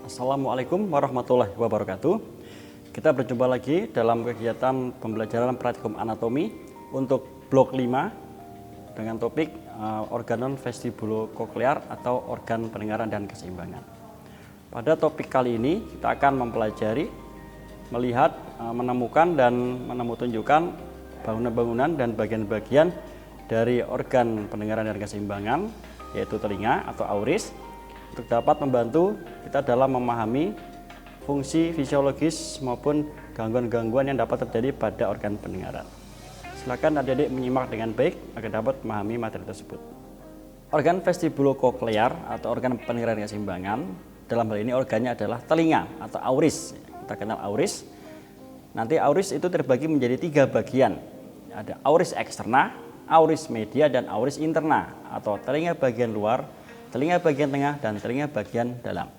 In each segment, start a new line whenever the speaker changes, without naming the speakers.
Assalamualaikum warahmatullahi wabarakatuh. Kita berjumpa lagi dalam kegiatan pembelajaran praktikum anatomi untuk blok 5 dengan topik organon vestibulokoklear atau organ pendengaran dan keseimbangan. Pada topik kali ini kita akan mempelajari, melihat, menemukan dan menemutunjukkan bangunan-bangunan dan bagian-bagian dari organ pendengaran dan keseimbangan, yaitu telinga atau auris, untuk dapat membantu kita dalam memahami fungsi fisiologis maupun gangguan-gangguan yang dapat terjadi pada organ pendengaran. Silakan adik-adik menyimak dengan baik agar dapat memahami materi tersebut. Organ vestibulokoklear atau organ pendengaran dan keseimbangan, dalam hal ini organnya adalah telinga atau auris. Kita kenal auris. Nanti auris itu terbagi menjadi 3 bagian. Ada auris eksterna, auris media, dan auris interna atau telinga bagian luar, telinga bagian tengah, dan telinga bagian dalam.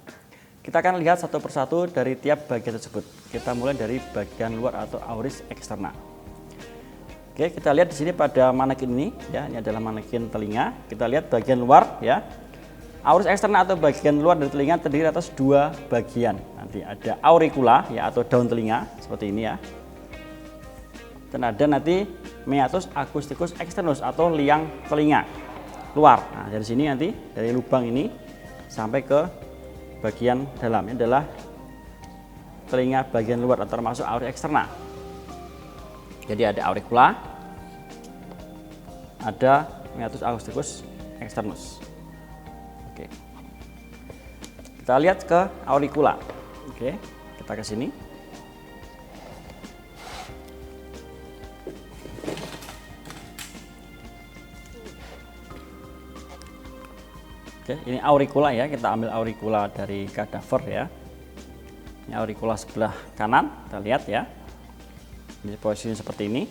Kita akan lihat satu persatu dari tiap bagian tersebut. Kita mulai dari bagian luar atau auris eksterna. Oke, kita lihat di sini pada manekin ini, ya, ini adalah manekin telinga. Kita lihat bagian luar, ya. Auris eksterna atau bagian luar dari telinga terdiri atas 2 bagian. Nanti ada auricula, ya, atau daun telinga seperti ini, ya. Dan ada nanti meatus acousticus externus atau liang telinga luar. Nah, dari sini nanti dari lubang ini sampai ke bagian dalamnya adalah telinga bagian luar atau termasuk auris eksterna. Jadi ada auricula, ada meatus acousticus externus. Oke. Kita lihat ke auricula. Oke, kita ke sini. Oke, ini auricula, ya, kita ambil auricula dari kadaver, ya. Ini auricula sebelah kanan, kita lihat, ya. Ini posisinya seperti ini.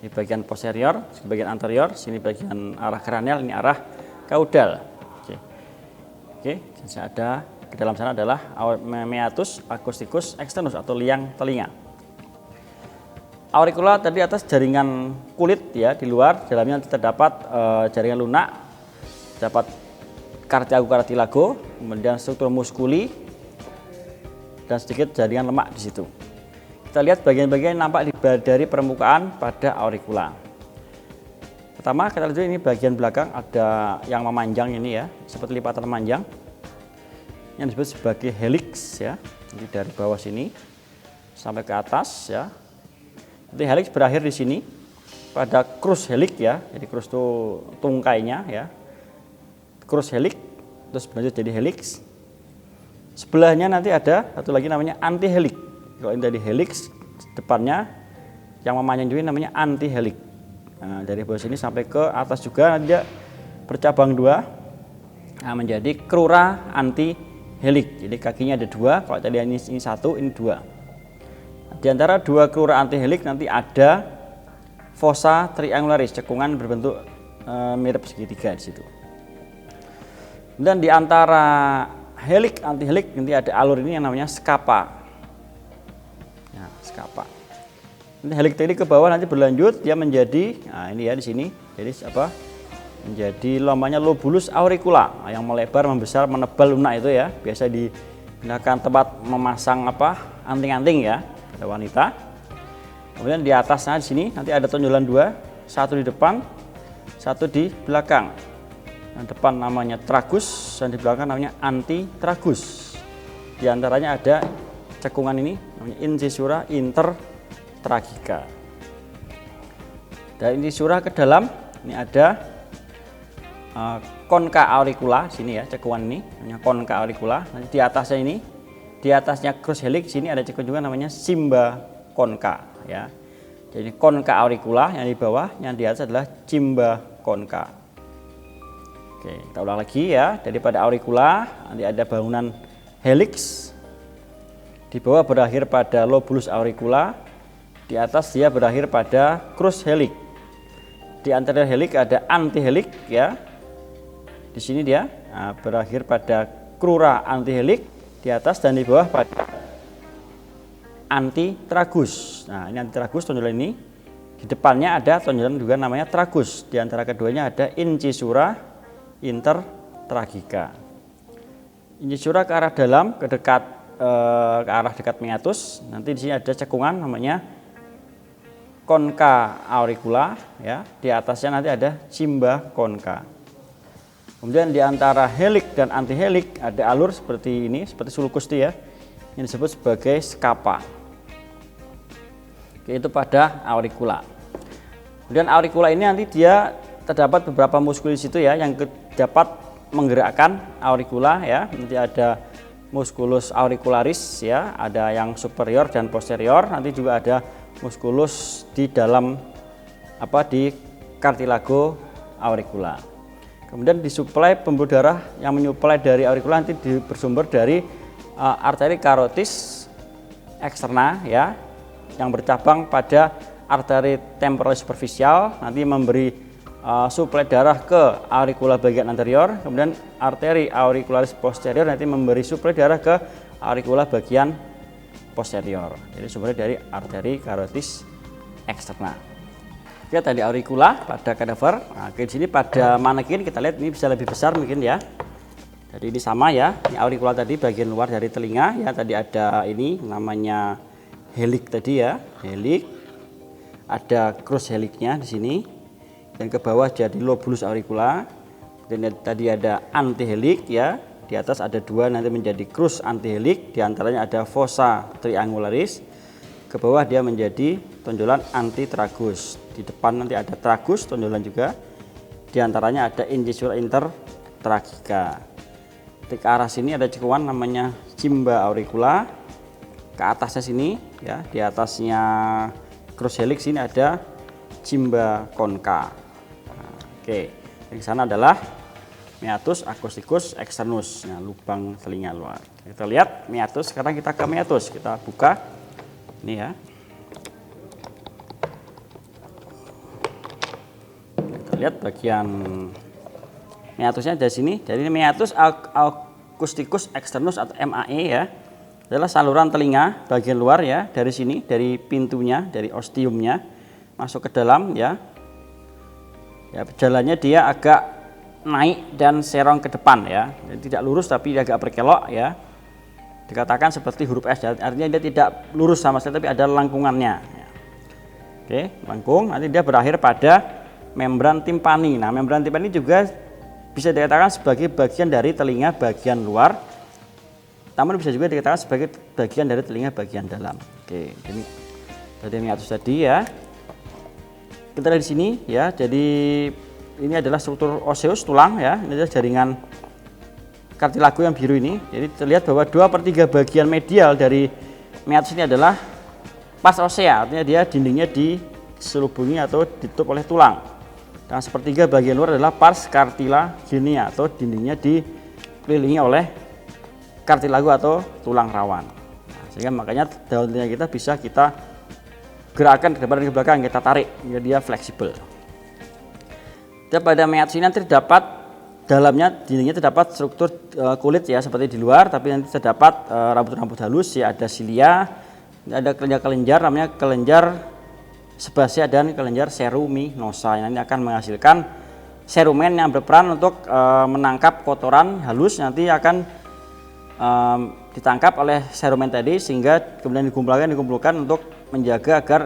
Di bagian posterior, di bagian anterior, sini bagian arah kranial, ini arah kaudal. Oke, ada ke dalam sana adalah meatus acousticus externus atau liang telinga. Auricula tadi atas jaringan kulit, ya, di luar, dalamnya terdapat jaringan lunak, dapat cartilago, kemudian struktur muskuli, dan sedikit jaringan lemak di situ. Kita lihat bagian-bagian yang nampak dari permukaan pada auricula. Pertama, kita lihat ini bagian belakang ada yang memanjang ini, ya, seperti lipatan memanjang, yang disebut sebagai helix, ya. Jadi dari bawah sini sampai ke atas, ya. Nanti helix berakhir di sini pada crus helix, ya. Jadi crus itu tungkainya, ya. Crus helix, terus berlanjut jadi helix. Sebelahnya nanti ada satu lagi namanya anti helix. Kalau ini dari helix, depannya yang memanjang juga namanya anti helix. Nah, dari bawah sini sampai ke atas juga nanti dia bercabang 2, nah, menjadi crura anti helix. Jadi kakinya ada 2, kalau tadi ini 1, ini 2. Nah, di antara 2 crura anti helix nanti ada fossa triangularis, cekungan berbentuk mirip segitiga di situ. Dan di antara helix anti helix nanti ada alur ini yang namanya scapa. Nah, scapa. Nanti helix tadi ke bawah nanti berlanjut dia menjadi, nah ini, ya, di sini. Jadi apa? Menjadi lambangnya lobulus auricula, nah, yang melebar, membesar, menebal lunak itu, ya. Biasa digunakan tempat memasang apa? Anting-anting, ya, pada wanita. Kemudian di atasnya di sini nanti ada tonjolan 2, satu di depan, satu di belakang. Yang depan namanya tragus dan di belakang namanya antitragus. Di antaranya ada cekungan ini namanya incisura intertragica. Dan incisura ke dalam ini ada concha auricula sini, ya, cekungan ini namanya concha auricula. Nanti di atasnya ini, di atasnya crus helix sini ada cekungan juga namanya cimba concha, ya. Jadi concha auricula yang di bawah, yang di atas adalah cimba concha. Oke, kita ulang lagi, ya. Daripada auricula nanti ada bangunan helix. Di bawah berakhir pada lobulus auricula. Di atas dia berakhir pada crus helix. Di anterior helix ada anti helix, ya. Di sini dia berakhir pada crura anti helix di atas, dan di bawah pada antitragus. Nah, ini antitragus, tonjolan ini. Di depannya ada tonjolan juga namanya tragus. Di antara keduanya ada incisura intertragica. Incisura ke arah dalam, ke arah dekat meatus. Nanti di sini ada cekungan namanya concha auricula ya. Di atasnya nanti ada cimba concha. Kemudian di antara helik dan antihelik ada alur seperti ini, seperti sulcus ya, yang disebut sebagai scapa. Itu pada auricula. Kemudian auricula ini nanti dia terdapat beberapa muskul di situ ya, yang dapat menggerakkan auricula ya. Nanti ada musculus auricularis ya, ada yang superior dan posterior. Nanti juga ada musculus di dalam di cartilago auricula. Kemudian disuplai pembuluh darah yang menyuplai dari auricula nanti bersumber dari arteri carotis eksterna ya, yang bercabang pada arteri temporalis superficial, nanti memberi suplai darah ke auricula bagian anterior. Kemudian arteri auricularis posterior nanti memberi suplai darah ke auricula bagian posterior. Jadi sumbernya dari arteri carotis eksterna. Oke, tadi auricula pada kadaver. Nah, di sini pada manekin kita lihat ini bisa lebih besar mungkin ya. Jadi ini sama ya. Ini auricula tadi bagian luar dari telinga ya. Tadi ada ini namanya helik tadi ya, helik. Ada cross heliknya di sini. Dan ke bawah jadi lobulus auricula. Dan tadi ada antihelik ya. Di atas ada dua nanti menjadi cross antihelik. Di antaranya ada fossa triangularis. Ke bawah dia menjadi tonjolan antitragus. Di depan nanti ada tragus, tonjolan juga. Di antaranya ada incisura intertragica. Ke arah sini ada cekungan namanya cimba auricula. Ke atasnya sini ya, di atasnya cross helix sini ada cimba concha. Nah, oke, di sana adalah meatus acousticus externus, nah, lubang telinga luar. Kita lihat meatus. Sekarang kita ke meatus, kita buka ini ya. Lihat bagian meatusnya dari sini. Jadi ini meatus acousticus externus atau MAE ya. Adalah saluran telinga bagian luar ya, dari sini, dari pintunya, dari ostiumnya masuk ke dalam ya. Ya, jalannya dia agak naik dan serong ke depan ya. Jadi tidak lurus tapi agak berkelok ya. Dikatakan seperti huruf S, artinya dia tidak lurus sama sekali tapi ada lengkungannya ya. Oke, lengkung, nanti dia berakhir pada membran timpani. Nah, membran timpani juga bisa dikatakan sebagai bagian dari telinga bagian luar, namun bisa juga dikatakan sebagai bagian dari telinga bagian dalam. Oke, ini tadi meatus tadi ya. Kita lihat di sini ya. Jadi ini adalah struktur oseus tulang ya. Ini adalah jaringan kartilago yang biru ini. Jadi terlihat bahwa 2/3 bagian medial dari meatus ini adalah pars osea, artinya dia dindingnya diselubungi atau ditutup oleh tulang. Dan sepertiga bagian luar adalah pars cartilaginea atau dindingnya dikelilingi oleh kartilago atau tulang rawan. Nah, sehingga makanya daun telinga kita bisa kita gerakkan ke depan dan ke belakang, kita tarik, hingga dia fleksibel. Dan pada meatus ini nanti terdapat dalamnya, dindingnya terdapat struktur kulit ya seperti di luar, tapi nanti terdapat rambut-rambut halus ya, ada silia, ada kelenjar-kelenjar namanya kelenjar sebasia dan kelenjar ceruminosa yang nanti akan menghasilkan cerumen yang berperan untuk menangkap kotoran halus, nanti akan ditangkap oleh cerumen tadi sehingga kemudian dikumpulkan untuk menjaga agar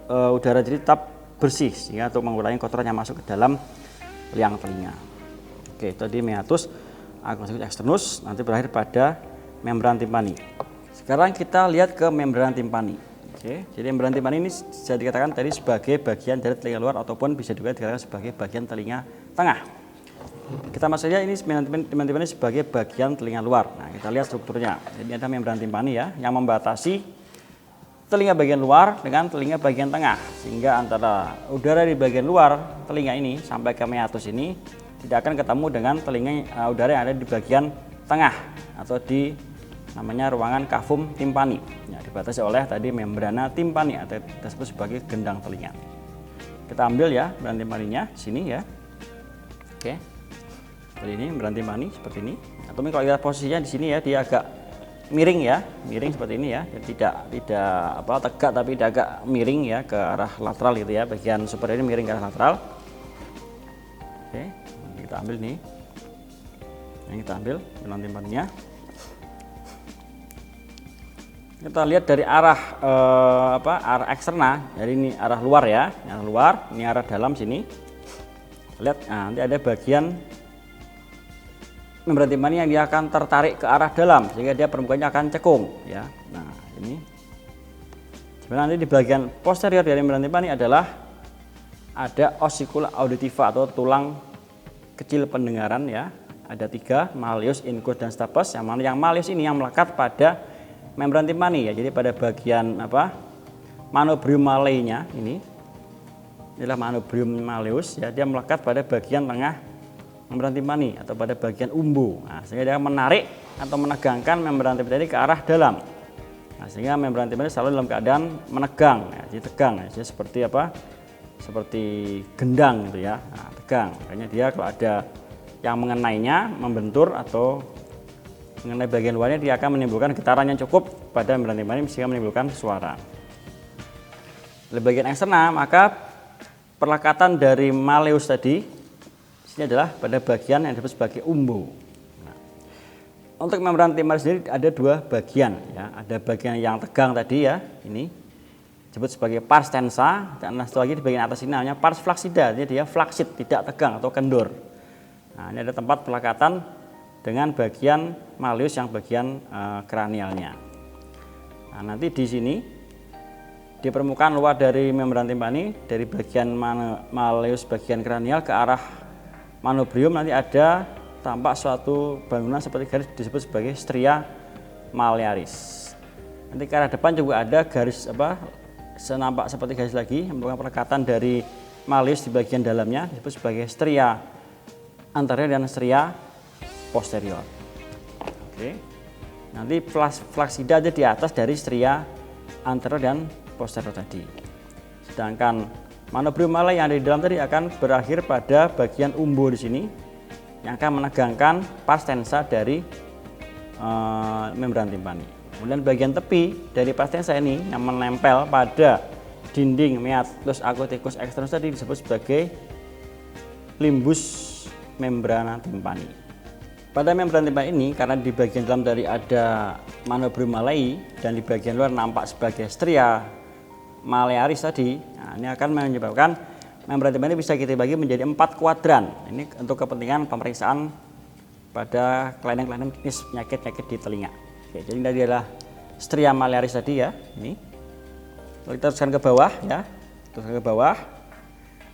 udara jadi tetap bersih, sehingga untuk mengurangi kotoran yang masuk ke dalam liang telinga. Oke, tadi meatus acousticus externus nanti berakhir pada membran timpani. Sekarang kita lihat ke membran timpani. Oke, jadi membran timpani ini bisa dikatakan tadi sebagai bagian dari telinga luar ataupun bisa juga dikatakan sebagai bagian telinga tengah. Kita masuk saja ini membran timpani sebagai bagian telinga luar. Nah, kita lihat strukturnya. Jadi ada membran timpani ya yang membatasi telinga bagian luar dengan telinga bagian tengah, sehingga antara udara di bagian luar telinga ini sampai ke meatus ini tidak akan ketemu dengan telinga udara yang ada di bagian tengah atau di namanya ruangan cavum timpani. Ya, dibatasi oleh tadi membrana timpani atau disebut sebagai gendang telinga. Kita ambil ya membran timpaninya sini ya. Oke. Seperti ini membran timpani seperti ini. Atau kalau kita posisinya di sini ya, dia agak miring ya, miring seperti ini ya. Jadi tidak tegak tapi dia agak miring ya ke arah lateral gitu ya. Bagian superior ini miring ke arah lateral. Oke, kita ambil nih. Yang kita ambil membran timpaninya. Kita lihat dari arah arah eksternal, jadi ini arah luar ya, arah luar, ini arah dalam sini. Lihat, nah, nanti ada bagian membran timpani yang dia akan tertarik ke arah dalam sehingga dia permukaannya akan cekung ya. Nah, ini. Sebenarnya nanti di bagian posterior dari membran timpani adalah ada ossicula auditiva atau tulang kecil pendengaran ya. Ada 3, malleus, incus, dan stapes. Yang mana yang malleus ini yang melekat pada membran timpani ya. Jadi pada bagian manubrium malleus-nya inilah manubrium malleus ya, dia melekat pada bagian tengah membran timpani atau pada bagian umbu. Nah, sehingga dia menarik atau menegangkan membran timpani ke arah dalam. Nah, sehingga membran timpani selalu dalam keadaan menegang ya, jadi tegang ya. Jadi seperti seperti gendang gitu ya. Nah, tegang. Makanya dia kalau ada yang mengenainya, membentur atau mengenai bagian luarnya, dia akan menimbulkan getaran yang cukup pada membran timpani sehingga menimbulkan suara. Di bagian eksternal, maka perlekatan dari malleus tadi ini adalah pada bagian yang disebut sebagai umbu. Nah, untuk membran timpani sendiri ada 2 bagian ya. Ada bagian yang tegang tadi ya, ini disebut sebagai pars tensa, dan satu lagi di bagian atas ini namanya pars flaccida, jadi dia flaccid, tidak tegang atau kendur. Nah, ini ada tempat pelekatan dengan bagian malleus yang bagian kranialnya. Nah, nanti di sini di permukaan luar dari membran timpani dari bagian malleus bagian kranial ke arah manubrium nanti ada tampak suatu bangunan seperti garis disebut sebagai stria mallearis. Nanti ke arah depan juga ada garis senampak seperti garis lagi yang merupakan pelekatan dari malleus di bagian dalamnya disebut sebagai stria anterior dan stria posterior. Oke. Nanti flaccida ada di atas dari stria anterior dan posterior tadi. Sedangkan manubrium malleus yang ada di dalam tadi akan berakhir pada bagian umbu di sini yang akan menegangkan pars tensa dari membran timpani. Kemudian bagian tepi dari pars tensa ini yang menempel pada dinding meatus acousticus externus tadi disebut sebagai limbus membrana timpani. Pada membran timpani ini karena di bagian dalam tadi ada manubrium malleus dan di bagian luar nampak sebagai stria mallearis tadi, nah, ini akan menyebabkan membran timpani bisa kita bagi menjadi 4 kuadran. Ini untuk kepentingan pemeriksaan pada kelainan-kelainan klinis penyakit-penyakit di telinga. Oke, jadi tadi adalah stria mallearis tadi ya. Ini lalu kita teruskan ke bawah ya, teruskan ke bawah.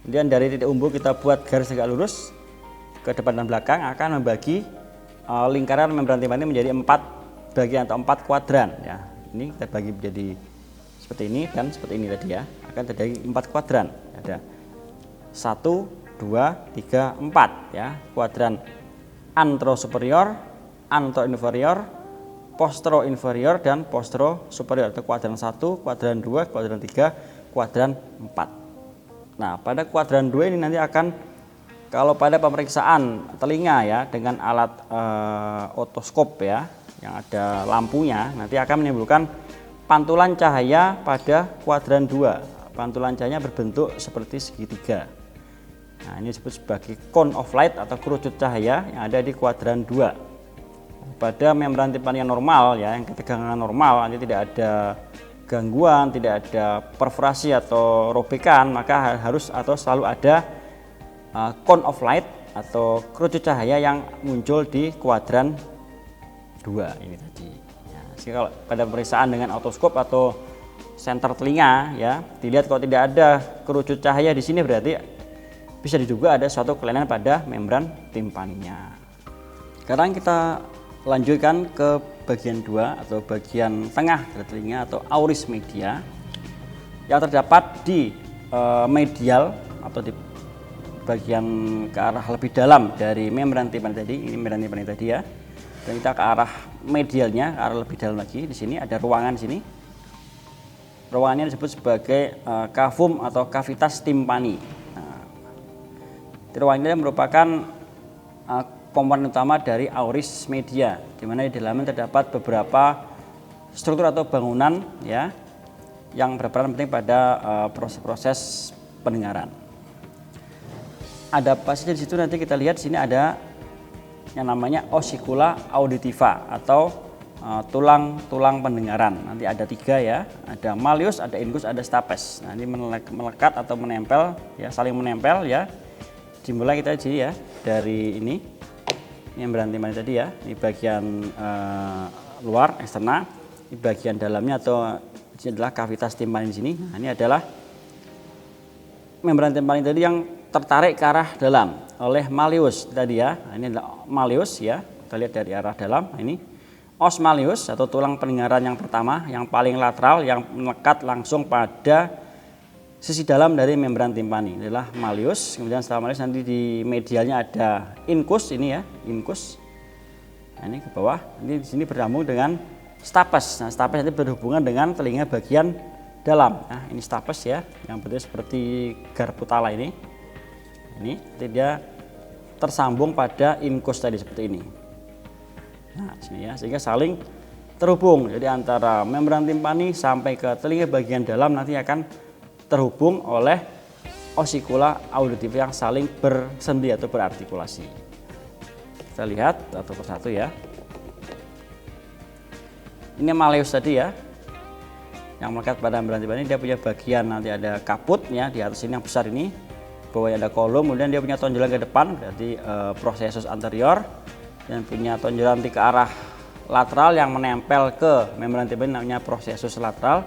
Kemudian dari titik umbu kita buat garis tegak lurus ke depan dan belakang akan membagi lingkaran membran timpani menjadi 4 bagian atau 4 kuadran ya. Ini kita bagi menjadi seperti ini dan seperti ini tadi ya, akan terjadi 4 kuadran. Ada 1, 2, 3, 4 ya. Kuadran anterosuperior, anteroinferior, posteroinferior dan posterosuperior. Itu kuadran 1, kuadran 2, kuadran 3, kuadran 4. Nah, pada kuadran 2 ini nanti akan, kalau pada pemeriksaan telinga ya dengan alat otoskop ya yang ada lampunya, nanti akan menimbulkan pantulan cahaya pada kuadran 2. Pantulan cahaya berbentuk seperti segitiga. Nah, ini disebut sebagai cone of light atau kerucut cahaya yang ada di kuadran 2. Pada membran timpani yang normal ya, yang ketegangan normal, nanti tidak ada gangguan, tidak ada perforasi atau robekan, maka harus atau selalu ada cone of light atau kerucut cahaya yang muncul di kuadran 2 ini tadi. Jadi kalau pada pemeriksaan dengan otoskop atau senter telinga ya, dilihat kalau tidak ada kerucut cahaya di sini berarti bisa diduga ada suatu kelainan pada membran timpaninya. Sekarang kita lanjutkan ke bagian 2 atau bagian tengah dari telinga atau auris media yang terdapat di medial atau di bagian ke arah lebih dalam dari membran timpani tadi. Ini membran timpani tadi ya. Dan kita ke arah medialnya, ke arah lebih dalam lagi. Di sini ada ruangan sini. Ruangannya disebut sebagai cavum atau cavitas timpani. Nah, ruangan ini merupakan komponen utama dari auris media, di mana di dalamnya terdapat beberapa struktur atau bangunan ya yang berperan penting pada proses-proses pendengaran. Ada apa saja di situ, nanti kita lihat. Sini ada yang namanya ossicula auditiva atau tulang pendengaran. Nanti ada 3 ya, ada malleus, ada incus, ada stapes. Nah, ini melekat atau menempel ya, saling menempel ya. Dimulai kita ya dari ini membran timpani tadi ya, ini bagian luar eksterna, ini bagian dalamnya atau ini adalah kavitas timpani di sini. Nah, ini adalah membran timpani tadi yang tertarik ke arah dalam oleh malleus tadi ya. Nah, ini adalah malleus ya. Kita lihat dari arah dalam. Nah, ini os malleus atau tulang pendengaran yang pertama, yang paling lateral, yang melekat langsung pada sisi dalam dari membran timpani. Ini adalah malleus. Kemudian setelah malleus nanti di medialnya ada incus ini ya, incus. Nah, ini ke bawah. Ini di sini bersambung dengan stapes. Nah, stapes nanti berhubungan dengan telinga bagian dalam. Nah, ini stapes ya, yang bentuknya seperti garpu tala ini. Ini nanti dia tersambung pada incus tadi seperti ini. Nah, sini ya, sehingga saling terhubung. Jadi antara membran timpani sampai ke telinga bagian dalam nanti akan terhubung oleh osikula auditif yang saling bersendi atau berartikulasi. Kita lihat satu persatu ya. Ini malleus tadi ya, yang melekat pada membran timpani. Dia punya bagian nanti ada kaputnya di atas ini yang besar ini. Bawahnya ada kolom, kemudian dia punya tonjolan ke depan, berarti processus anterior, dan punya tonjolan ke arah lateral yang menempel ke membran timpani namanya processus lateral.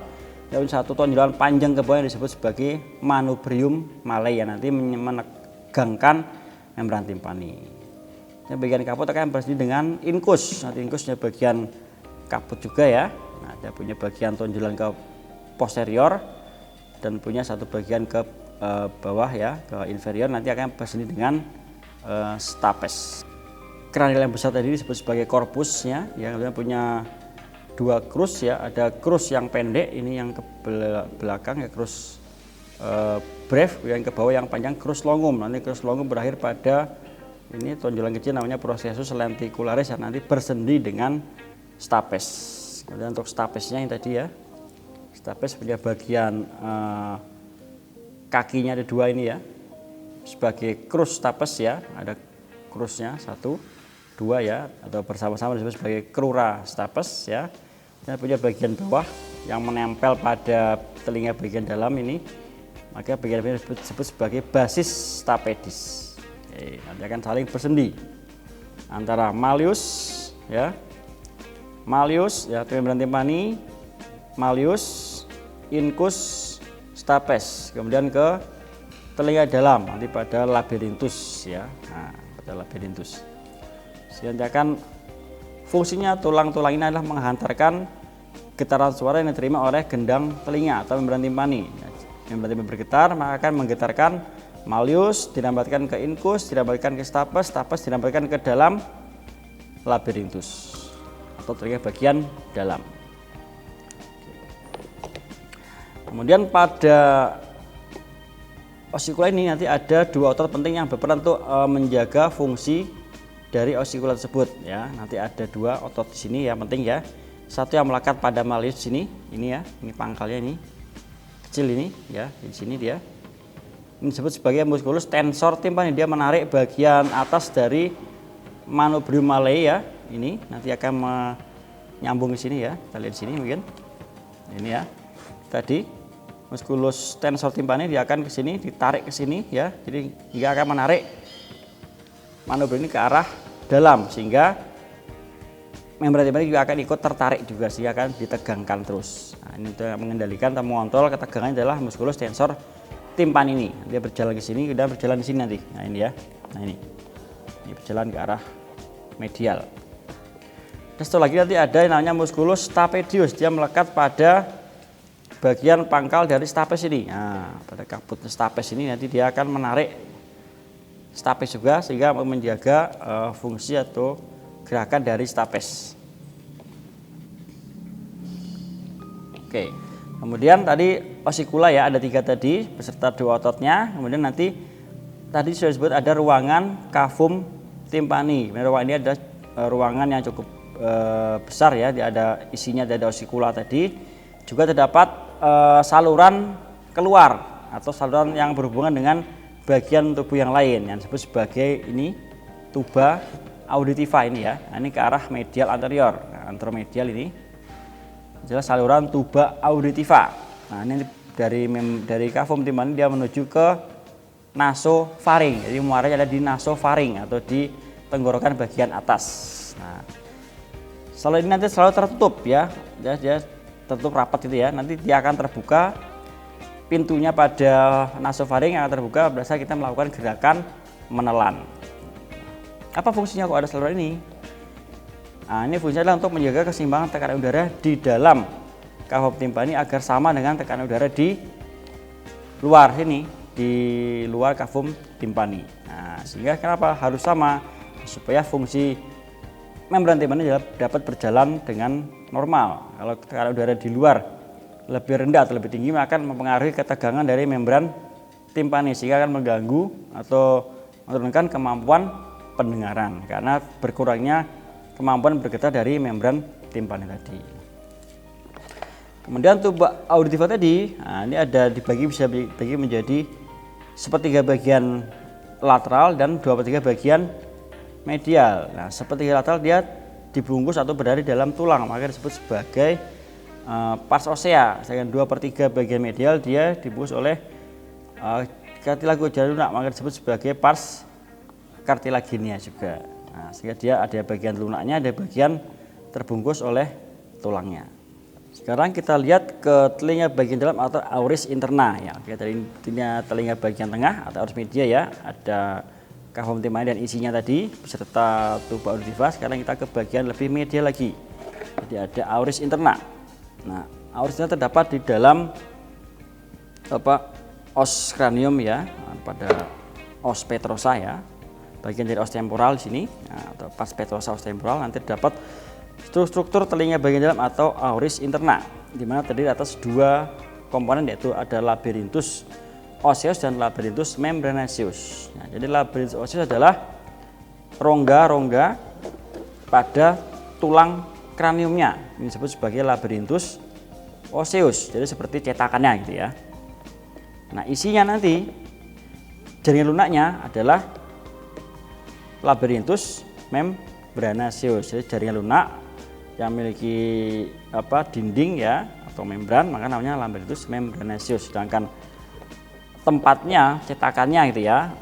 Dan satu tonjolan panjang ke bawah yang disebut sebagai manubrium malae yang nanti menegangkan membran timpani. Ini bagian kaput akan bersih dengan incus. Nanti incusnya bagian kaput juga ya. Nah, dia punya bagian tonjolan ke posterior dan punya satu bagian ke bawah ya, ke inferior, nanti akan berseni dengan stapes. Kranial yang besar tadi disebut sebagai korpusnya ya, kemudian punya 2 krus ya, ada krus yang pendek ini yang ke belakang ya, krus breve, yang ke bawah yang panjang krus longum. Nanti krus longum berakhir pada ini tonjolan kecil namanya processus lenticularis yang nanti bersendi dengan stapes. Kemudian untuk stapesnya yang tadi ya, stapes punya bagian kakinya ada 2 ini ya, sebagai krus stapes ya, ada krusnya 1, 2 ya, atau bersama-sama disebut sebagai crura stapes ya. Dan punya bagian bawah yang menempel pada telinga bagian dalam ini, maka bagian ini disebut sebagai basis stapedis. Oke, nanti akan saling bersendi antara malleus ya, membran timpani, malleus, incus, stapes, kemudian ke telinga dalam nanti pada labyrinthus ya. Nah, pada labyrinthus. Sehingga akan fungsinya tulang-tulang ini adalah menghantarkan getaran suara yang diterima oleh gendang telinga atau membran timpani. Membran timpani bergetar, maka akan menggetarkan malleus, dinambatkan ke incus, dinambatkan ke stapes, stapes dinambatkan ke dalam labyrinthus atau telinga bagian dalam. Kemudian pada osikula ini nanti ada 2 otot penting yang berperan untuk menjaga fungsi dari osikula tersebut ya. Nanti ada 2 otot di sini ya, penting ya. Satu yang melekat pada malleus sini, ini ya, ini pangkalnya ini kecil ini ya, di sini dia. Ini disebut sebagai musculus tensor timpani, dia menarik bagian atas dari manubrium malae ya. Ini nanti akan menyambung ke sini ya. Kita lihat di sini mungkin. Ini ya. Tadi musculus tensor timpani dia akan ke sini, ditarik ke sini ya. Jadi dia akan menarik manubrium ini ke arah dalam sehingga membran timpani juga akan ikut tertarik juga sih, akan ditegangkan terus. Nah, ini untuk mengendalikan atau mengontrol ketegangan adalah musculus tensor timpani ini. Dia berjalan ke sini, kemudian berjalan di sini nanti. Nah, ini ya. Nah, ini berjalan ke arah medial. Dan setelah lagi nanti ada yang namanya musculus stapedius, dia melekat pada bagian pangkal dari stapes ini. Nah, pada kaput stapes ini nanti dia akan menarik stapes juga sehingga menjaga fungsi atau gerakan dari stapes. Oke. Kemudian tadi osikula ya, ada 3 tadi beserta 2 ototnya. Kemudian nanti tadi sudah disebut ada ruangan cavum timpani. Ruangan ini ada ruangan yang cukup besar ya, dia ada isinya, ada osikula tadi. Juga terdapat saluran keluar atau saluran yang berhubungan dengan bagian tubuh yang lain yang disebut sebagai ini tuba auditiva ini ya. Nah, ini ke arah medial anterior. Nah, anteromedial ini adalah saluran tuba auditiva. Nah, ini dari kavum timpani dia menuju ke nasofaring. Jadi muaranya ada di nasofaring atau di tenggorokan bagian atas. Nah, saluran ini nanti selalu tertutup ya. Dia tertutup rapat gitu ya. Nanti dia akan terbuka, pintunya pada nasofaring yang akan terbuka pada saat kita melakukan gerakan menelan. Apa fungsinya kok ada saluran ini? Nah, ini fungsinya adalah untuk menjaga keseimbangan tekanan udara di dalam kavum timpani agar sama dengan tekanan udara di luar sini, di luar kavum timpani. Nah, sehingga kenapa harus sama? Supaya fungsi membran timpani dapat berjalan dengan normal. Kalau tekanan udara di luar lebih rendah atau lebih tinggi akan mempengaruhi ketegangan dari membran timpani sehingga akan mengganggu atau menurunkan kemampuan pendengaran karena berkurangnya kemampuan bergetar dari membran timpani tadi. Kemudian tuba auditiva tadi, nah ini bisa dibagi menjadi sepertiga bagian lateral dan 2/3 bagian medial. Nah, sepertiga lateral dia dibungkus atau berada di dalam tulang, maka disebut sebagai pars osea. Sedangkan 2/3 bagian medial dia dibungkus oleh kartilago jarum lunak, maka disebut sebagai pars kartilagenia juga. Nah, sehingga dia ada bagian lunaknya, ada bagian terbungkus oleh tulangnya. Sekarang kita lihat ke telinga bagian dalam atau auris interna ya. Dari telinga bagian tengah atau auris media ya, ada kavum timpani dan isinya tadi beserta tuba auditiva. Sekarang kita ke bagian lebih media lagi. Jadi ada auris interna. Nah, auris interna terdapat di dalam os cranium ya, pada os petrosa ya. Bagian dari os temporal di sini atau pars petrosa os temporal nanti terdapat struktur telinga bagian dalam atau auris interna, di mana terdiri atas dua komponen yaitu ada labyrinthus osseus dan labyrinthus membranaceus. Nah, jadi labyrinthus osseus adalah rongga-rongga pada tulang kraniumnya. Ini disebut sebagai labyrinthus osseus. Jadi seperti cetakannya gitu ya. Nah, isinya nanti jaringan lunaknya adalah labyrinthus membranaceus. Jadi jaringan lunak yang memiliki dinding ya atau membran, maka namanya labyrinthus membranaceus. Sedangkan tempatnya, cetakannya gitu ya,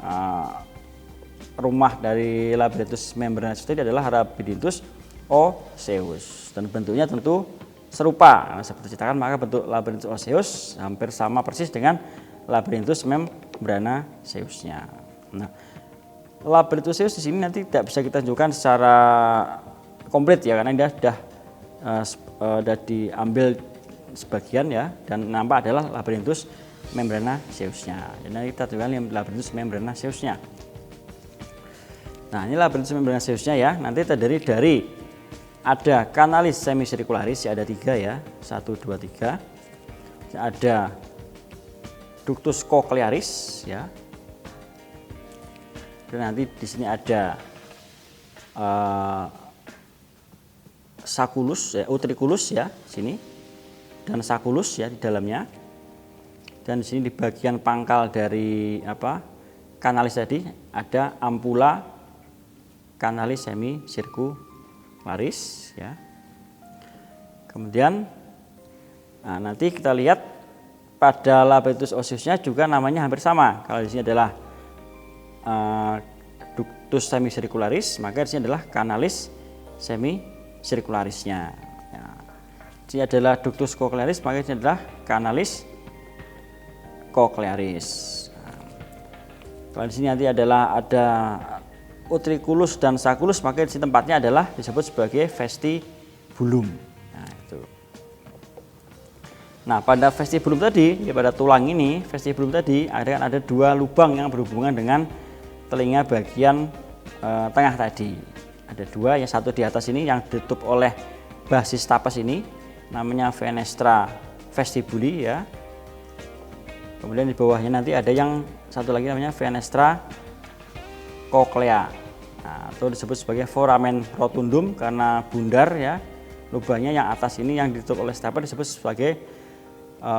rumah dari labyrinthus membranaceus itu adalah labyrinthus osseus dan bentuknya tentu serupa. Nah, seperti cetakan maka bentuk labyrinthus osseus hampir sama persis dengan labyrinthus membranaceusnya. Nah, labyrinthus osseus di sini nanti tidak bisa kita tunjukkan secara komplit ya, karena dia sudah diambil sebagian ya, dan nampak adalah labyrinthus membranaceusnya. Jadi kita tunjukkan labyrinthus membranaceusnya. Nah, ini labyrinthus membranaceusnya ya, nanti terdiri dari ada kanalis semisirkularis ya, ada 3 ya, 1, 2, 3. Ada ductus cochlearis ya. Dan nanti di sini ada sacculus ya, utriculus ya sini, dan sacculus ya di dalamnya. Dan di sini di bagian pangkal dari kanalis tadi ada ampula kanalis semisirkularis ya. Kemudian nanti kita lihat pada labyrinthus osseusnya juga namanya hampir sama. Kalau di sini adalah ductus semisirkularis, maka di sini adalah kanalis semisirkularisnya. Ya. Ini adalah ductus cochlearis, maka ini adalah kanalis cochlearis. Nah, kalau di sini nanti ada utriculus dan sacculus, maka di sini tempatnya adalah disebut sebagai vestibulum. Nah, itu. Nah, pada vestibulum tadi, ya pada tulang ini, vestibulum tadi ada 2 lubang yang berhubungan dengan telinga bagian tengah tadi. Ada 2, yang satu di atas ini yang ditutup oleh basis tapas ini namanya fenestra vestibuli ya. Kemudian di bawahnya nanti ada yang satu lagi namanya fenestra cochlea. Nah, atau disebut sebagai foramen rotundum karena bundar ya. Lubangnya yang atas ini yang ditutup oleh tapas disebut sebagai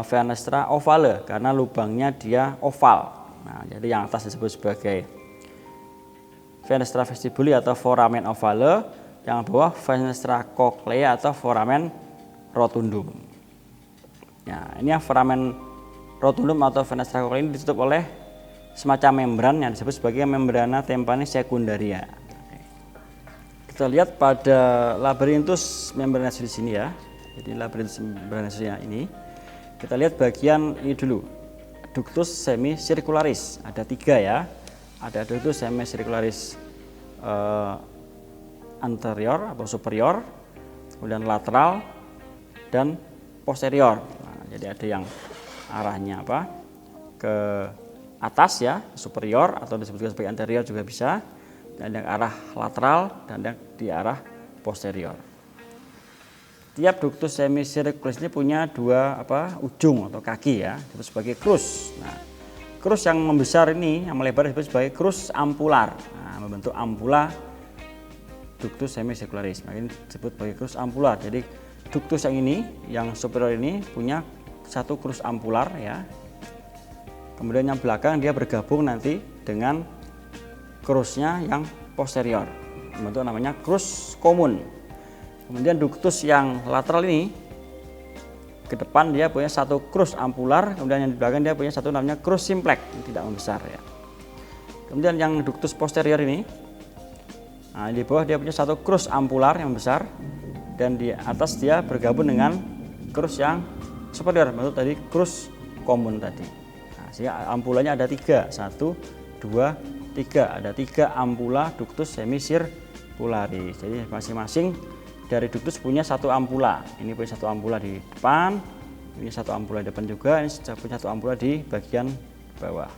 fenestra ovale karena lubangnya dia oval. Nah, jadi yang atas disebut sebagai fenestra vestibuli atau foramen ovale, yang bawah fenestra cochlea atau foramen rotundum. Ya, ini yang foramen rotundum atau fenestra cochlea ini ditutup oleh semacam membran yang disebut sebagai membrana tympani secundaria. Kita lihat pada labyrinthus membranosus di sini ya. Jadi labyrinthus membranosusnya ini, kita lihat bagian ini dulu, ductus semicircularis. Ada 3 ya. Ada ductus semicircularis anterior atau superior, kemudian lateral dan posterior. Nah, jadi ada yang arahnya apa? Ke atas ya, superior atau disebut juga sebagai anterior juga bisa. Dan yang arah lateral dan yang di arah posterior. Tiap ductus semicircularis ini punya 2 ujung atau kaki ya, disebut sebagai crus. Nah, crus yang membesar ini, yang melebar disebut sebagai crus ampular. Nah, membentuk ampula ductus semicircularis. Nah, ini disebut sebagai crus ampular. Jadi ductus yang ini, yang superior ini punya 1 crus ampular ya. Kemudian yang belakang dia bergabung nanti dengan krusnya yang posterior, membentuk namanya krus komun. Kemudian ductus yang lateral ini ke depan dia punya 1 krus ampular, kemudian yang di belakang dia punya 1 namanya krus simplex, tidak membesar ya. Kemudian yang ductus posterior ini, nah di bawah dia punya 1 krus ampular yang besar, dan di atas dia bergabung dengan krus yang superior, bentuk tadi krus komun tadi. Nah, sehingga ampulanya ada 3, 1, 2, 3, ada 3 ampula ductus semicircularis. Jadi masing-masing dari ductus punya 1 ampula. Ini punya 1 ampula di depan, ini 1 ampula di depan juga, ini punya 1 ampula di bagian bawah.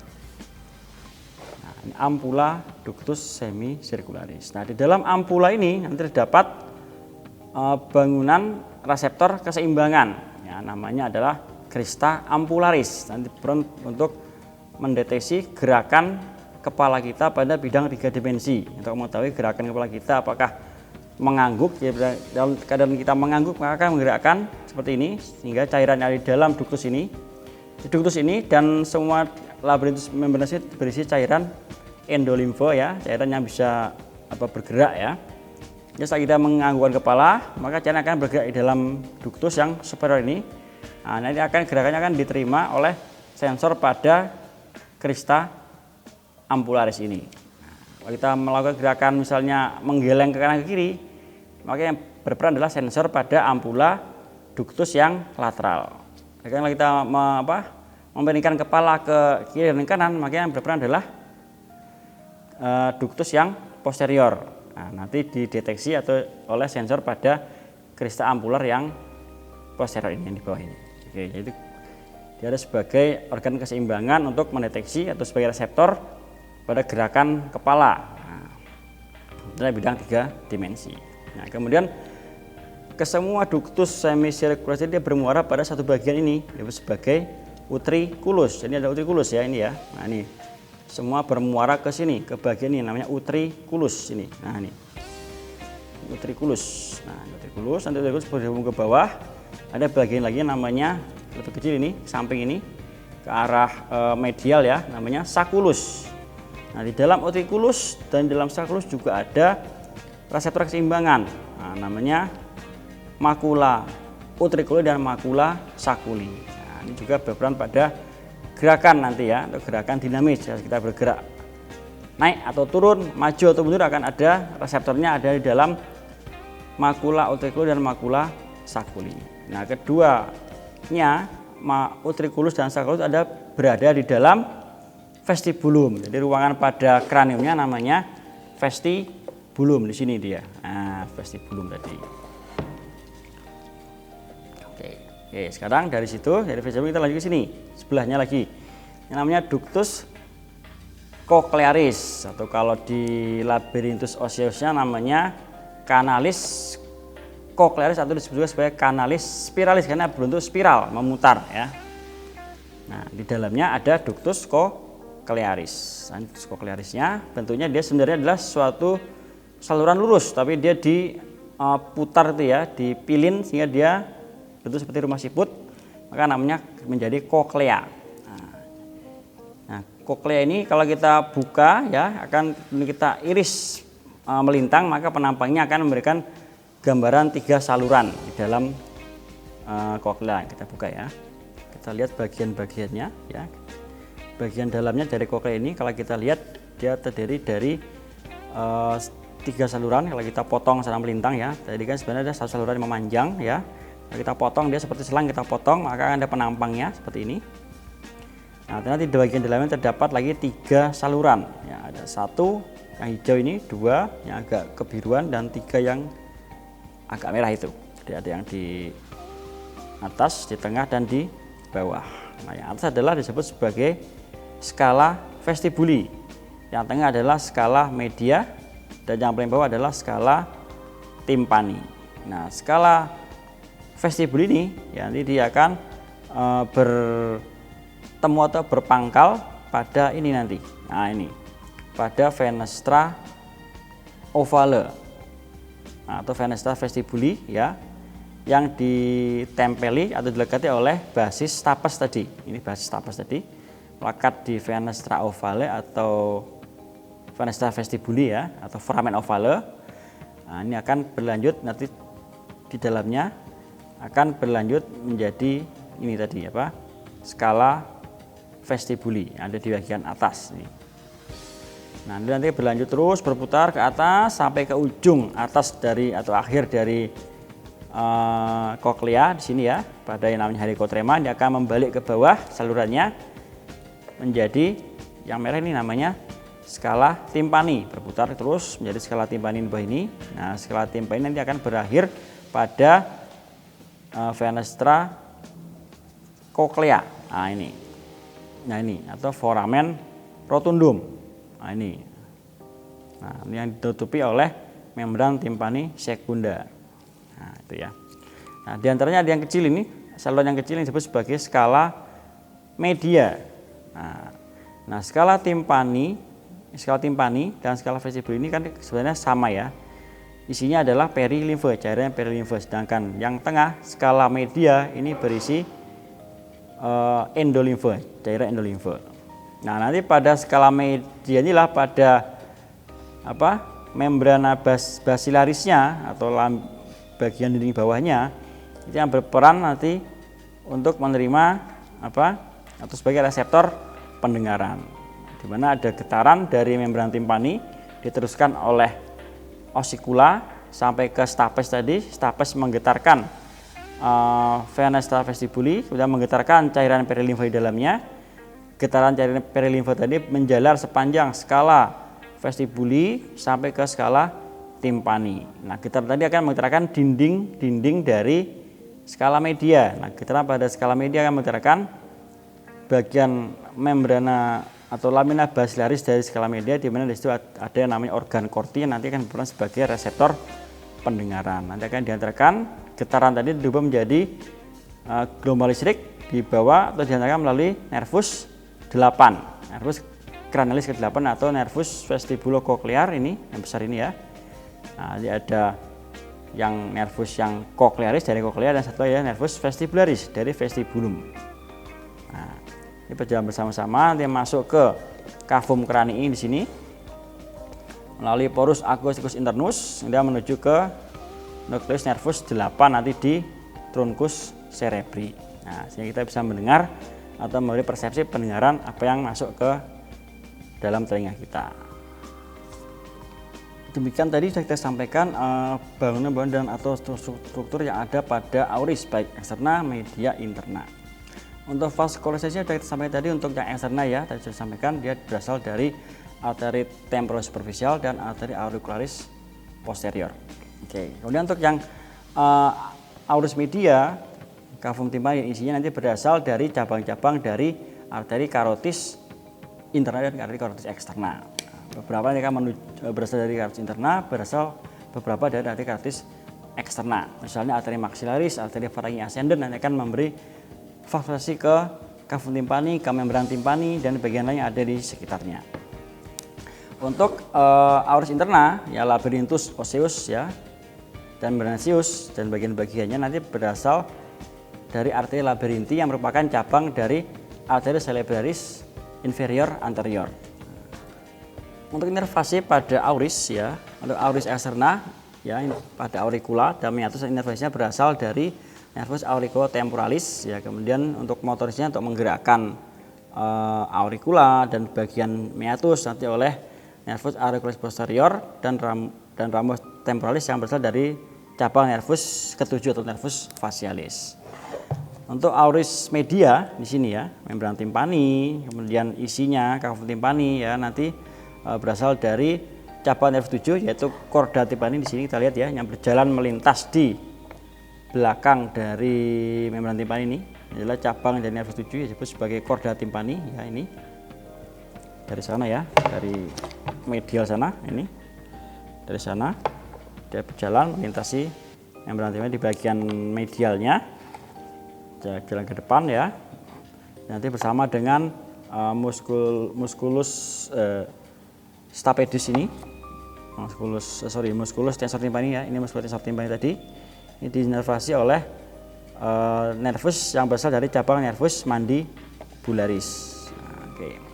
Nah, ini ampula ductus semicircularis. Nah, di dalam ampula ini nanti terdapat bangunan reseptor keseimbangan. Ya, namanya adalah crista ampularis. Nanti untuk mendeteksi gerakan kepala kita pada bidang 3 dimensi. Untuk mengetahui gerakan kepala kita apakah mengangguk, ya, dalam keadaan kita mengangguk maka akan menggerakkan seperti ini, sehingga cairan yang ada di dalam ductus ini dan semua labyrinthus membranosus berisi cairan endolimfo ya, cairan yang bisa bergerak ya. Jadi saat kita menganggukkan kepala, maka cairan akan bergerak di dalam ductus yang superior ini. Nah, nanti gerakannya akan diterima oleh sensor pada crista ampularis ini. Nah, kalau kita melakukan gerakan misalnya menggeleng ke kanan ke kiri, maka yang berperan adalah sensor pada ampula ductus yang lateral. Kalau kita membandingkan kepala ke kiri dan kanan, maka yang berperan adalah ductus yang posterior. Nah, nanti dideteksi atau oleh sensor pada crista ampular yang posterior ini, yang di bawah ini. Oke, jadi dia ada sebagai organ keseimbangan untuk mendeteksi atau sebagai reseptor pada gerakan kepala. Nah, bidang 3 dimensi. Nah, kemudian ke semua ductus semicircularis dia bermuara pada satu bagian ini, yaitu sebagai utriculus. Jadi ada utriculus ya ini ya. Nah, ini semua bermuara ke sini, ke bagian ini namanya utriculus ini. Nah, ini utriculus. Nah, utriculus, nanti utriculus berhubung ke bawah. Ada bagian lagi namanya lebih kecil ini, samping ini ke arah medial ya, namanya sacculus. Nah, di dalam utriculus dan dalam sacculus juga ada reseptor keseimbangan. Nah, namanya makula utriculi dan makula sacculi. Nah, ini juga berperan pada gerakan nanti ya, untuk gerakan dinamis. Kita bergerak naik atau turun, maju atau mundur akan ada reseptornya ada di dalam makula utriculi dan makula sacculi. Nah, keduanya utriculus dan sacculus berada di dalam vestibulum. Jadi ruangan pada kraniumnya namanya vestibulum, di sini dia. Nah, vestibulum tadi. Oke, sekarang dari situ dari vestibulum kita lanjut ke sini. Sebelahnya lagi. Yang namanya ductus cochlearis atau kalau di labyrinthus osseusnya namanya canalis cochlearis atau disebut juga sebagai canalis spiralis karena berbentuk spiral, memutar ya. Nah, di dalamnya ada ductus cochlearis. Nah, ductus cochlearisnya bentuknya dia sebenarnya adalah suatu saluran lurus, tapi dia diputar itu ya, dipilin sehingga dia bentuk seperti rumah siput, maka namanya menjadi cochlea. Nah, koklea ini kalau kita buka ya, akan kita iris melintang, maka penampangnya akan memberikan gambaran 3 saluran di dalam koklea. Kita buka ya, kita lihat bagian-bagiannya ya. Bagian dalamnya dari koklea ini kalau kita lihat dia terdiri dari 3 saluran. Kalau kita potong secara melintang ya, tadi kan sebenarnya ada satu saluran yang memanjang ya. Kalau kita potong dia seperti selang, kita potong maka ada penampangnya seperti ini. Nah, nanti di bagian dalamnya terdapat lagi 3 saluran ya, ada 1 yang hijau ini, 2 yang agak kebiruan, dan 3 yang agak merah itu. Jadi ada yang di atas, di tengah, dan di bawah. Nah, yang atas adalah disebut sebagai skala vestibuli, yang tengah adalah skala media, dan yang paling bawah adalah skala timpani. Nah, skala vestibuli ini ya, nanti dia akan bertemu atau berpangkal pada ini nanti. Nah, ini pada fenestra ovale atau fenestra vestibuli ya, yang ditempeli atau dilekati oleh basis stapes tadi. Ini basis stapes tadi melekat di fenestra ovale atau fenestra vestibuli ya, atau foramen ovale. Nah, ini akan berlanjut nanti di dalamnya akan berlanjut menjadi ini tadi apa? Skala vestibuli yang ada di bagian atas nih. Nah, nanti berlanjut terus berputar ke atas sampai ke ujung atas dari atau akhir dari koklea di sini ya, pada yang namanya helicotrema. Dia akan membalik ke bawah salurannya menjadi yang merah ini namanya skala timpani, berputar terus menjadi skala timpani di bawah ini. Nah, skala timpani nanti akan berakhir pada fenestra koklea. Nah, ini. Nah, ini atau foramen rotundum. Nah, ini. Nah, ini yang ditutupi oleh membran timpani sekunda. Nah, itu ya. Nah, diantaranya ada yang kecil ini, saluran yang kecil yang disebut sebagai skala media. Nah, skala timpani dan skala vestibuli ini kan sebenarnya sama ya. Isinya adalah perilimfe, cairan perilimfe. Sedangkan yang tengah skala media ini berisi endolimfe, cairan endolimfe. Nah, nanti pada skala media inilah pada membrana basilarisnya atau bagian dinding bawahnya itu yang berperan nanti untuk menerima atau sebagai reseptor pendengaran, di mana ada getaran dari membran timpani diteruskan oleh osikula sampai ke stapes tadi. Stapes menggetarkan fenestra vestibuli, sudah menggetarkan cairan perilimfe di dalamnya. Getaran cairan perilimfe tadi menjalar sepanjang skala vestibuli sampai ke skala timpani. Nah, getaran tadi akan menggetarkan dinding dari skala media. Nah, getaran pada skala media akan menggetarkan bagian membrana atau lamina basilaris dari skala media, di mana di situ ada yang namanya organ corti yang nanti akan berperan sebagai reseptor pendengaran. Nanti akan diantarkan getaran tadi diubah menjadi gelombang listrik di bawah atau diantarkan melalui nervus 8, nervus cranialis ke-8 atau nervus vestibulo-koklear ini yang besar ini ya. Nah, ini ada yang nervus yang koklearis dari koklea, dan satu ya nervus vestibularis dari vestibulum. Nah, ini berjalan bersama-sama, nanti masuk ke cavum cranii di sini melalui porus acusticus internus, dia menuju ke nucleus nervus 8 nanti di truncus cerebri. Nah, sehingga kita bisa mendengar atau memberi persepsi pendengaran apa yang masuk ke dalam telinga kita. Demikian tadi sudah kita sampaikan bangunan-bangunan dan atau struktur yang ada pada auris, baik eksterna, media, interna. Untuk vaskularisasi sudah kita sampaikan tadi. Untuk yang eksterna ya, tadi sudah sampaikan dia berasal dari arteri temporossuperficial dan arteri auricularis posterior. Oke, kemudian untuk yang auris media, cavum timpani, isinya nanti berasal dari cabang-cabang dari arteri karotis interna dan arteri karotis eksterna. Beberapa yang berasal dari karotis interna, beberapa dari arteri karotis eksterna. Misalnya arteri maxillaris, arteri phalange ascendens nanti akan memberi vaskularisasi ke cavum timpani, ke membran timpani, dan bagian lain yang ada di sekitarnya. Untuk auris interna ya, labyrinthus osseus ya dan membranaceius dan bagian-bagiannya nanti berasal dari arteri labyrinthi yang merupakan cabang dari arteri cerebralis inferior, anterior. Untuk inervasi pada auris ya, untuk auris eksterna ya, pada auricula dan meatus, inervasinya berasal dari nervus auriculotemporalis ya. Kemudian untuk motorisnya untuk menggerakkan auricula dan bagian meatus nanti oleh nervus auricularis posterior dan ramus temporalis yang berasal dari cabang nervus ketujuh atau nervus facialis. Untuk auris media di sini ya, membran timpani, kemudian isinya cavum timpani ya, nanti berasal dari cabang nervus 7 yaitu chorda timpani. Di sini kita lihat ya, yang berjalan melintas di belakang dari membran timpani ini adalah cabang dari nervus 7 disebut sebagai chorda timpani ya. Ini dari sana ya, dari medial sana, ini dari sana dia berjalan melintasi membran timpani di bagian medialnya, jalan ke depan ya, nanti bersama dengan musculus stapedus ini, musculus tensor timpani ya, ini musculus tensor timpani tadi, ini diinervasi oleh nervus yang berasal dari cabang nervus mandibularis. Oke.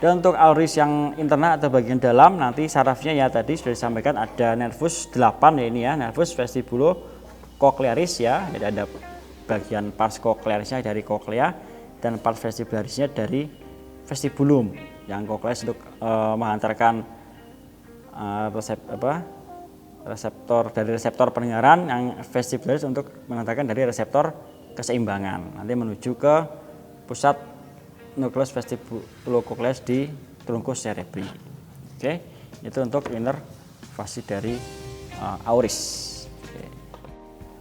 Dan untuk auris yang internal atau bagian dalam, nanti sarafnya ya tadi sudah disampaikan ada nervus 8 ya, ini ya, nervus vestibulocochlearis ya, jadi ada bagian pars cochlearisnya dari cochlea dan pars vestibularisnya dari vestibulum, yang cochlearis untuk menghantarkan reseptor pendengaran, yang vestibularis untuk menghantarkan dari reseptor keseimbangan nanti menuju ke pusat nukleus vestibulocochlearis di trunkus cerebri. Oke, itu untuk inervasi dari auris. Oke.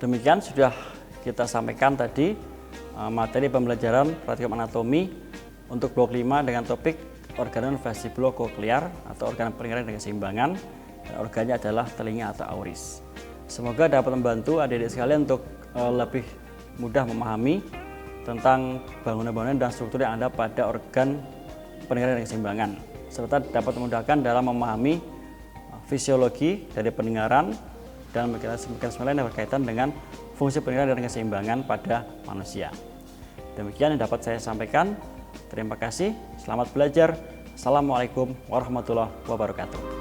Demikian sudah kita sampaikan tadi materi pembelajaran praktikum anatomi untuk blok 5 dengan topik organ vestibulocochlear atau organ pendengaran dengan keseimbangan, dan organnya adalah telinga atau auris. Semoga dapat membantu adik-adik sekalian untuk lebih mudah memahami tentang bangunan-bangunan dan struktur yang ada pada organ pendengaran dan keseimbangan, serta dapat memudahkan dalam memahami fisiologi dari pendengaran dan mekanisme lain yang berkaitan dengan fungsi pendengaran dan keseimbangan pada manusia. Demikian yang dapat saya sampaikan. Terima kasih, selamat belajar. Assalamualaikum warahmatullahi wabarakatuh.